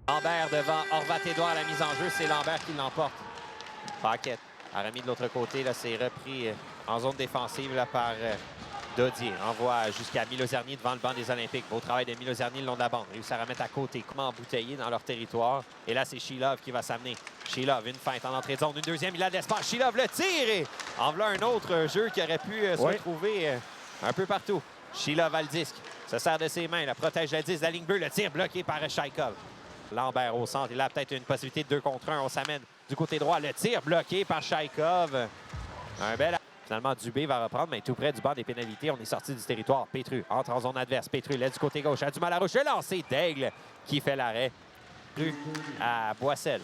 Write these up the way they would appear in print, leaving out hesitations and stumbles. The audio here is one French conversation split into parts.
Lambert devant Horvat-Édouard à la mise en jeu. C'est Lambert qui l'emporte. Paquette a remis de l'autre côté. Là, c'est repris en zone défensive là, par Dodier. Envoie jusqu'à Milozerny devant le banc des Olympiques. Beau travail de Milozerny le long de la bande. Réussit à remettre à côté. Comment embouteiller dans leur territoire. Et là, c'est Shilov qui va s'amener. Shilov, une feinte en entrée de zone. Une deuxième, il a de l'espace. Shilov le tire et en voilà un autre jeu qui aurait pu se retrouver un peu partout. Shilov a le disque. Se sert de ses mains. La protège le disque de la ligne bleue. Le tir bloqué par Chaikov. Lambert au centre. Il a peut-être une possibilité de 2 contre 1. On s'amène du côté droit. Le tir bloqué par Chaikov. Un bel... Finalement, Dubé va reprendre, mais tout près du banc des pénalités. On est sorti du territoire. Petru entre en zone adverse. Petru laisse du côté gauche. A du mal à rouge. Le lancer d'Aigle qui fait l'arrêt. Petru à Boissel.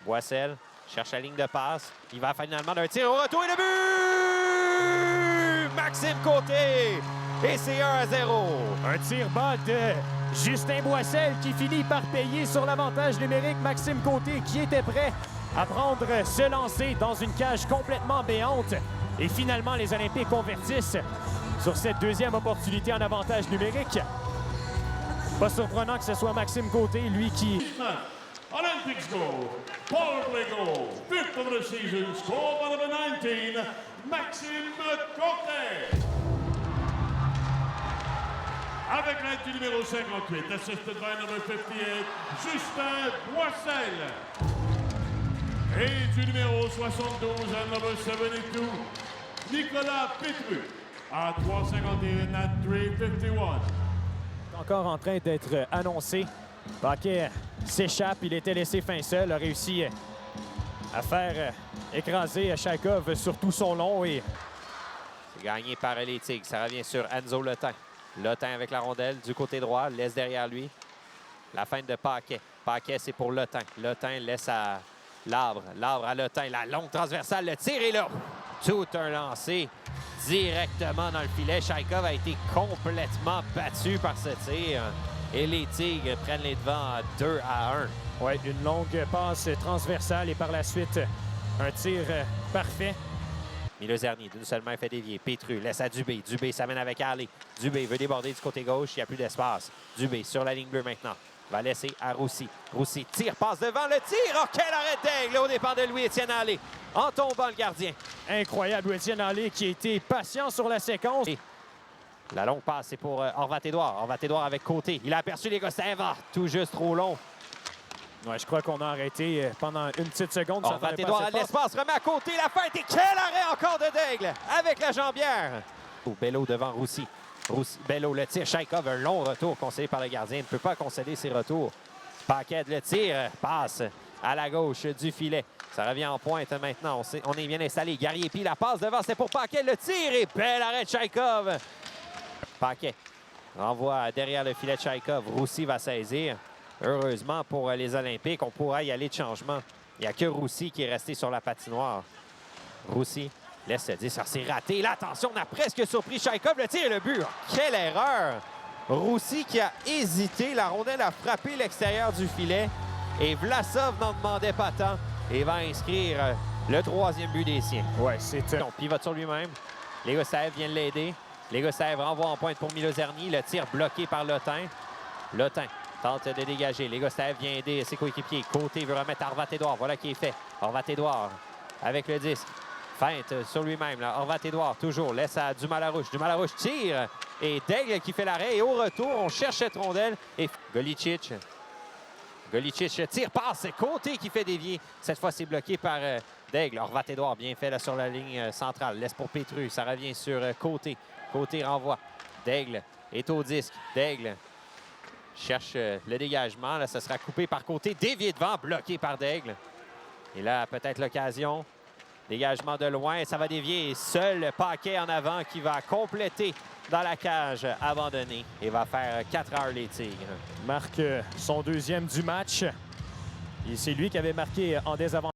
Boissel cherche la ligne de passe. Il va finalement d'un tir au retour et le but! Maxime Côté! Et c'est 1-0. Un tir bas de Justin Boissel qui finit par payer sur l'avantage numérique. Maxime Côté qui était prêt à prendre ce lancer dans une cage complètement béante. Et finalement, les Olympiques convertissent sur cette deuxième opportunité en avantage numérique. Pas surprenant que ce soit Maxime Côté, lui qui... Olympics goal, power play goal, 5th of the season, score by number 19, Maxime Côté. Avec l'aide du numéro 58, assisted by number 58, Justin Boissel. Et du numéro 72, à number 72, Nicolas Petru. À 3,51 à 3,51. Encore en train d'être annoncé. Paquet s'échappe, il était laissé fin seul, a réussi à faire écraser Chaikov sur tout son long. Et c'est gagné par les Tigres. Ça revient sur Enzo Letin. Letin avec la rondelle du côté droit, laisse derrière lui. La feinte de Paquet. Paquet, c'est pour Letin. Letin laisse à Labre. Labre à Letin. La longue transversale, le tir est là. Tout un lancé directement dans le filet. Chaikov a été complètement battu par ce tir. Et les Tigres prennent les devants 2-1. Oui, une longue passe transversale et par la suite, un tir parfait. Milozerny, d'une seule main, fait dévier. Petru laisse à Dubé. Dubé s'amène avec Ali. Dubé veut déborder du côté gauche. Il n'y a plus d'espace. Dubé sur la ligne bleue maintenant. Va laisser à Roussy. Roussy tire, passe devant le tir. Oh, quel arrêt d'Aigle au départ de Louis-Étienne Allé. En tombant le gardien. Incroyable, Louis-Étienne Allé qui a été patient sur la séquence. Et la longue passe, c'est pour Horvat-Édouard. Horvat-Édouard avec Côté. Il a aperçu les Gosselin. Tout juste trop long. Ouais, je crois qu'on a arrêté pendant une petite seconde. Horvat-Édouard a de l'espace, remet à côté la feinte. Et quel arrêt encore de Daigle avec la jambière. Bello devant Roussy. Bello le tire. Chaikov, un long retour concédé par le gardien. Il ne peut pas concéder ses retours. Paquet le tire. Passe à la gauche du filet. Ça revient en pointe maintenant. On est bien installé. Guerrier puis la passe devant. C'est pour Paquet. Le tire et bel arrêt de Chaikov. Paquet renvoie derrière le filet de Chaikov. Roussy va saisir. Heureusement pour les Olympiques, on pourra y aller de changement. Il n'y a que Roussy qui est resté sur la patinoire. Roussy laisse se dire, ça s'est raté. Là, attention, on a presque surpris Chaikov. Le tir et le but. Oh, quelle erreur! Roussy qui a hésité. La rondelle a frappé l'extérieur du filet. Et Vlasov n'en demandait pas tant. Et va inscrire le 3e but des siens. Ouais, c'est... Donc, pivote sur lui-même. Legosaev vient l'aider. Legosaev renvoie en pointe pour Milozerny. Le tir bloqué par Letin. Letin tente de dégager. Legosaev vient aider ses coéquipiers. Côté veut remettre Horvat-Édouard. Voilà qui est fait. Horvat-Édouard avec le disque. Feinte sur lui-même. Horvat-Édouard toujours laisse à Dumal-Larouche. Dumal-Larouche tire. Et Daigle qui fait l'arrêt. Et au retour, on cherche cette rondelle. Et Golicic. Golicic tire, passe. Côté qui fait dévier. Cette fois, c'est bloqué par Daigle. Horvat-Édouard bien fait là, sur la ligne centrale. Laisse pour Petru. Ça revient sur Côté. Côté renvoie. Daigle est au disque. Daigle cherche le dégagement. Là, ça sera coupé par Côté. Dévié devant, bloqué par Daigle. Et là, peut-être l'occasion. Dégagement de loin. Ça va dévier. Seul Paquet en avant qui va compléter dans la cage abandonnée. Et va faire 4 heures les Tigres. Marque son 2e du match. Et c'est lui qui avait marqué en désavantage.